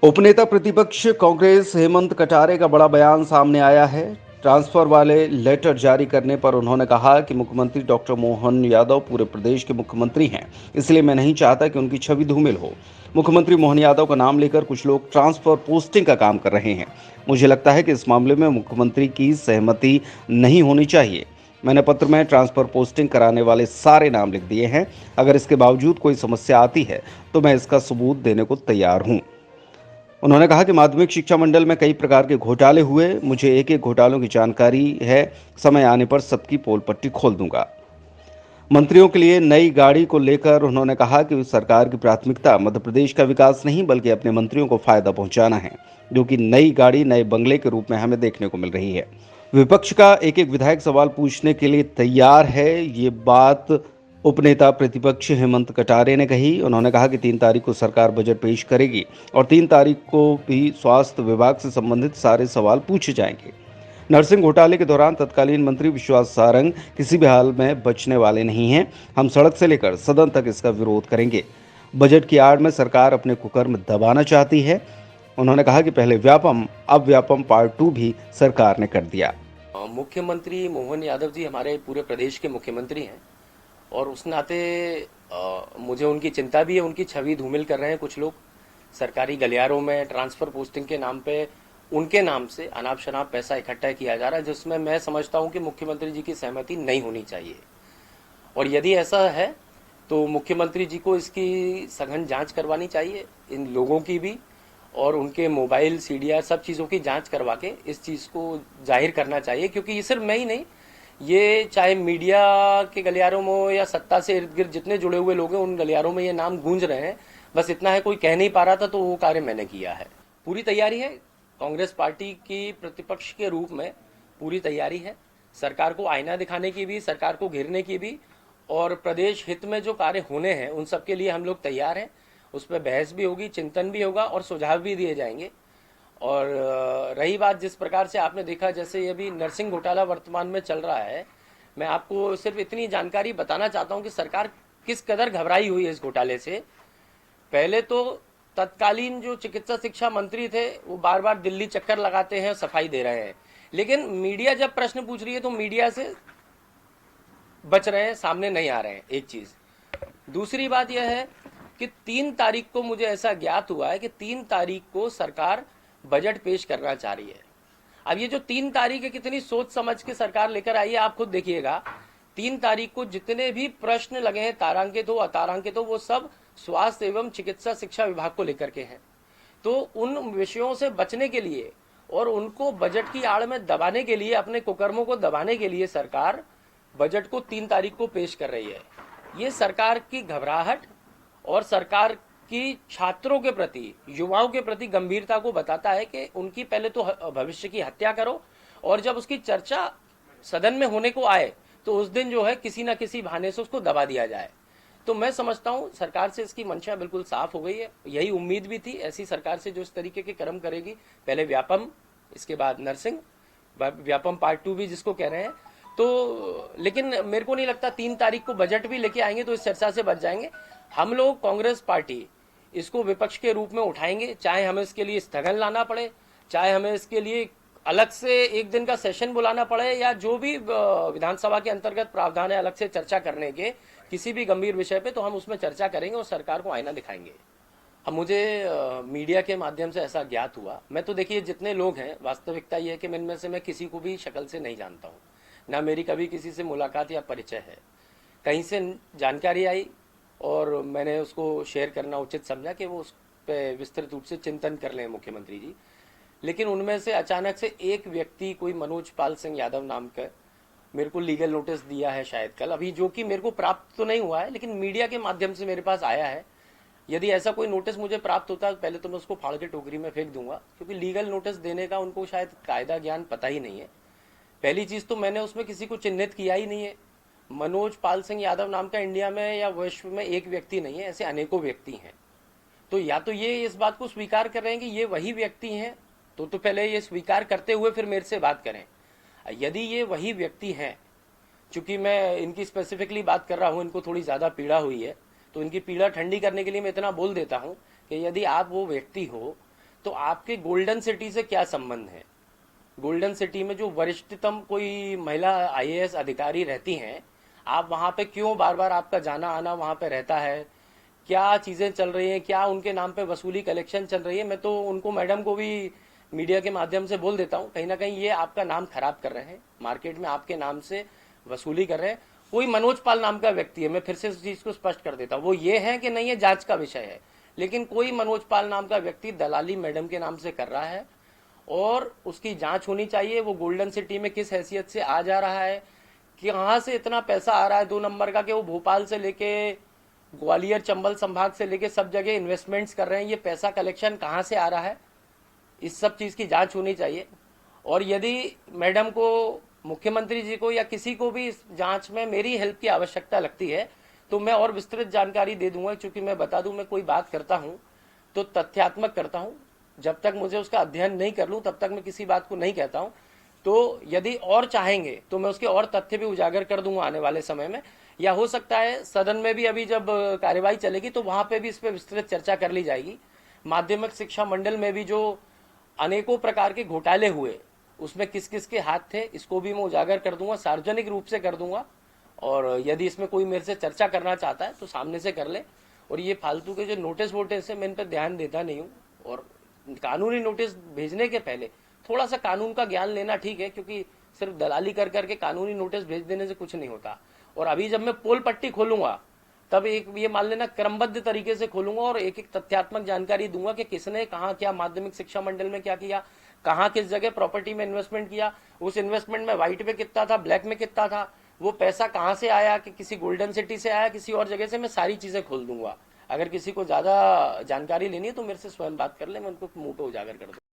उपनेता प्रतिपक्ष कांग्रेस हेमंत कटारे का बड़ा बयान सामने आया है। ट्रांसफर वाले लेटर जारी करने पर उन्होंने कहा कि मुख्यमंत्री डॉक्टर मोहन यादव पूरे प्रदेश के मुख्यमंत्री हैं, इसलिए मैं नहीं चाहता कि उनकी छवि धूमिल हो। मुख्यमंत्री मोहन यादव का नाम लेकर कुछ लोग ट्रांसफर पोस्टिंग का काम कर रहे हैं। मुझे लगता है कि इस मामले में मुख्यमंत्री की सहमति नहीं होनी चाहिए। मैंने पत्र में ट्रांसफर पोस्टिंग कराने वाले सारे नाम लिख दिए हैं। अगर इसके बावजूद कोई समस्या आती है तो मैं इसका सबूत देने को तैयार हूँ। उन्होंने कहा कि माध्यमिक शिक्षा मंडल में कई प्रकार के घोटाले हुए, मुझे एक एक घोटालों की जानकारी है। समय आने पर सबकी पोल पट्टी खोल दूंगा। मंत्रियों के लिए नई गाड़ी को लेकर उन्होंने कहा कि सरकार की प्राथमिकता मध्य प्रदेश का विकास नहीं बल्कि अपने मंत्रियों को फायदा पहुंचाना है, जो कि नई गाड़ी नए बंगले के रूप में हमें देखने को मिल रही है। विपक्ष का एक एक विधायक सवाल पूछने के लिए तैयार है, ये बात उपनेता प्रतिपक्ष हेमंत कटारे ने कही। उन्होंने कहा कि 3 तारीख को सरकार बजट पेश करेगी और 3 तारीख को भी स्वास्थ्य विभाग से संबंधित सारे सवाल पूछे जाएंगे। नर्सिंग घोटाले के दौरान तत्कालीन मंत्री विश्वास सारंग किसी भी हाल में बचने वाले नहीं हैं। हम सड़क से लेकर सदन तक इसका विरोध करेंगे। बजट की आड़ में सरकार अपने कुकर्म दबाना चाहती है। उन्होंने कहा कि पहले व्यापम अब व्यापम पार्ट 2 भी सरकार ने कर दिया। मुख्यमंत्री मोहन यादव जी हमारे पूरे प्रदेश के मुख्यमंत्री हैं और उस नाते मुझे उनकी चिंता भी है। उनकी छवि धूमिल कर रहे हैं कुछ लोग। सरकारी गलियारों में ट्रांसफर पोस्टिंग के नाम पे उनके नाम से अनाप शनाप पैसा इकट्ठा किया जा रहा है, जिसमें मैं समझता हूं कि मुख्यमंत्री जी की सहमति नहीं होनी चाहिए। और यदि ऐसा है तो मुख्यमंत्री जी को इसकी सघन जांच करवानी चाहिए, इन लोगों की भी, और उनके मोबाइल सीडीआर सब चीज़ों की जांच करवा के इस चीज़ को जाहिर करना चाहिए। क्योंकि ये सिर्फ मैं ही नहीं, ये चाहे मीडिया के गलियारों में हो या सत्ता से इर्द गिर्द जितने जुड़े हुए लोग हैं उन गलियारों में ये नाम गूंज रहे हैं। बस इतना है, कोई कह नहीं पा रहा था तो वो कार्य मैंने किया है। पूरी तैयारी है, कांग्रेस पार्टी की प्रतिपक्ष के रूप में पूरी तैयारी है। सरकार को आईना दिखाने की भी, सरकार को घेरने की भी, और प्रदेश हित में जो कार्य होने हैं उन सब के लिए हम लोग तैयार हैं। उस पर बहस भी होगी, चिंतन भी होगा और सुझाव भी दिए जाएंगे। और रही बात जिस प्रकार से आपने देखा, जैसे ये भी नर्सिंग घोटाला वर्तमान में चल रहा है, मैं आपको सिर्फ इतनी जानकारी बताना चाहता हूं कि सरकार किस कदर घबराई हुई है इस घोटाले से। पहले तो तत्कालीन जो चिकित्सा शिक्षा मंत्री थे वो बार बार दिल्ली चक्कर लगाते हैं, सफाई दे रहे हैं, लेकिन मीडिया जब प्रश्न पूछ रही है तो मीडिया से बच रहे हैं, सामने नहीं आ रहे हैं। एक चीज। दूसरी बात यह है कि 3 तारीख को मुझे ऐसा ज्ञात हुआ है कि 3 तारीख को सरकार बजट पेश करना चाह रही है। अब ये जो 3 तारीख है, कितनी सोच समझ के सरकार लेकर आई है आप खुद देखिएगा। 3 तारीख को जितने भी प्रश्न लगे हैं, तारांकित हो अतारांकित हो, वो सब स्वास्थ्य एवं चिकित्सा शिक्षा विभाग को लेकर के हैं। तो उन विषयों से बचने के लिए और उनको बजट की आड़ में दबाने के लिए, अपने कुकर्मों को दबाने के लिए सरकार बजट को 3 तारीख को पेश कर रही है। ये सरकार की घबराहट और सरकार की छात्रों के प्रति, युवाओं के प्रति गंभीरता को बताता है कि उनकी पहले तो भविष्य की हत्या करो, और जब उसकी चर्चा सदन में होने को आए तो उस दिन जो है किसी ना किसी बहाने से उसको दबा दिया जाए। तो मैं समझता हूं सरकार से इसकी मंशा बिल्कुल साफ हो गई है। यही उम्मीद भी थी ऐसी सरकार से जो इस तरीके के कर्म करेगी। पहले व्यापम, इसके बाद नर्सिंग, व्यापम पार्ट 2 भी जिसको कह रहे हैं। तो लेकिन मेरे को नहीं लगता 3 तारीख को बजट भी लेके आएंगे तो इस चर्चा से बच जाएंगे। हम लोग कांग्रेस पार्टी इसको विपक्ष के रूप में उठाएंगे, चाहे हमें इसके लिए स्थगन लाना पड़े, चाहे हमें इसके लिए अलग से एक दिन का सेशन बुलाना पड़े, या जो भी विधानसभा के अंतर्गत प्रावधान है अलग से चर्चा करने के किसी भी गंभीर विषय पे, तो हम उसमें चर्चा करेंगे और सरकार को आईना दिखाएंगे। अब मुझे मीडिया के माध्यम से ऐसा ज्ञात हुआ। मैं तो देखिए जितने लोग हैं, वास्तविकता यह है कि इनमें से मैं किसी को भी शक्ल से नहीं जानता हूँ, ना मेरी कभी किसी से मुलाकात या परिचय है। कहीं से जानकारी आई और मैंने उसको शेयर करना उचित समझा कि वो उस पर विस्तृत रूप से चिंतन कर लें मुख्यमंत्री जी। लेकिन उनमें से अचानक से एक व्यक्ति, कोई मनोज पाल सिंह यादव नाम का, मेरे को लीगल नोटिस दिया है शायद कल, अभी जो कि मेरे को प्राप्त तो नहीं हुआ है लेकिन मीडिया के माध्यम से मेरे पास आया है। यदि ऐसा कोई नोटिस मुझे प्राप्त होता है पहले तो मैं उसको फाड़ के टोकरी में फेंक दूंगा, क्योंकि लीगल नोटिस देने का उनको शायद कायदा ज्ञान पता ही नहीं है। पहली चीज तो मैंने उसमें किसी को चिन्हित किया ही नहीं है। मनोज पाल सिंह यादव नाम का इंडिया में या विश्व में एक व्यक्ति नहीं है, ऐसे अनेकों व्यक्ति हैं। तो या तो ये इस बात को स्वीकार कर रहे हैं कि ये वही व्यक्ति हैं, तो पहले ये स्वीकार करते हुए फिर मेरे से बात करें। यदि ये वही व्यक्ति हैं, चूंकि मैं इनकी स्पेसिफिकली बात कर रहा हूं, इनको थोड़ी ज्यादा पीड़ा हुई है, तो इनकी पीड़ा ठंडी करने के लिए मैं इतना बोल देता हूं कि यदि आप वो व्यक्ति हो तो आपके गोल्डन सिटी से क्या संबंध है? गोल्डन सिटी में जो वरिष्ठतम कोई महिला आईएएस अधिकारी रहती हैं, आप वहां पे क्यों बार बार आपका जाना आना वहां पे रहता है? क्या चीजें चल रही हैं, क्या उनके नाम पे वसूली कलेक्शन चल रही है? मैं तो उनको, मैडम को भी मीडिया के माध्यम से बोल देता हूँ, कहीं ना कहीं ये आपका नाम खराब कर रहे हैं, मार्केट में आपके नाम से वसूली कर रहे हैं। कोई मनोज पाल नाम का व्यक्ति है, मैं फिर से इस चीज को स्पष्ट कर देता हूँ, वो ये है कि नहीं है जांच का विषय है, लेकिन कोई मनोज पाल नाम का व्यक्ति दलाली मैडम के नाम से कर रहा है और उसकी जांच होनी चाहिए। वो गोल्डन सिटी में किस हैसियत से आ जा रहा है, कहाँ से इतना पैसा आ रहा है 2 नंबर का, कि वो भोपाल से लेके ग्वालियर चंबल संभाग से लेके सब जगह इन्वेस्टमेंट्स कर रहे हैं। ये पैसा कलेक्शन कहाँ से आ रहा है, इस सब चीज़ की जांच होनी चाहिए। और यदि मैडम को, मुख्यमंत्री जी को या किसी को भी इस जांच में मेरी हेल्प की आवश्यकता लगती है तो मैं और विस्तृत जानकारी दे दूंगा, क्योंकि मैं बता दूं, मैं कोई बात करता हूं तो तथ्यात्मक करता हूं। जब तक मुझे उसका अध्ययन नहीं कर लूं तब तक मैं किसी बात को नहीं कहता हूं। तो यदि और चाहेंगे तो मैं उसके और तथ्य भी उजागर कर दूंगा आने वाले समय में, या हो सकता है सदन में भी अभी जब कार्यवाही चलेगी तो वहां पे भी इस पर विस्तृत चर्चा कर ली जाएगी। माध्यमिक शिक्षा मंडल में भी जो अनेकों प्रकार के घोटाले हुए, उसमें किस किस के हाथ थे, इसको भी मैं उजागर कर दूंगा, सार्वजनिक रूप से कर दूंगा। और यदि इसमें कोई मेरे से चर्चा करना चाहता है तो सामने से कर ले। और ये फालतू के जो नोटिस वोटिस है, मैं इन पर ध्यान देता नहीं हूँ। और कानूनी नोटिस भेजने के पहले थोड़ा सा कानून का ज्ञान लेना ठीक है, क्योंकि सिर्फ दलाली कर करके कानूनी नोटिस भेज देने से कुछ नहीं होता। और अभी जब मैं पोल पट्टी खोलूंगा तब एक, ये मान लेना, क्रमबद्ध तरीके से खोलूंगा और एक एक तथ्यात्मक जानकारी दूंगा कि किसने कहाँ क्या माध्यमिक शिक्षा मंडल में क्या किया, कहाँ किस जगह प्रॉपर्टी में इन्वेस्टमेंट किया, उस इन्वेस्टमेंट में व्हाइट में कितना था, ब्लैक में कितना था, वो पैसा कहाँ से आया, कि किसी गोल्डन सिटी से आया, किसी और जगह से, मैं सारी चीजें खोल दूंगा। अगर किसी को ज्यादा जानकारी लेनी है तो मेरे से स्वयं बात कर ले, मैं उनको मुंह पे उजागर कर दूंगा।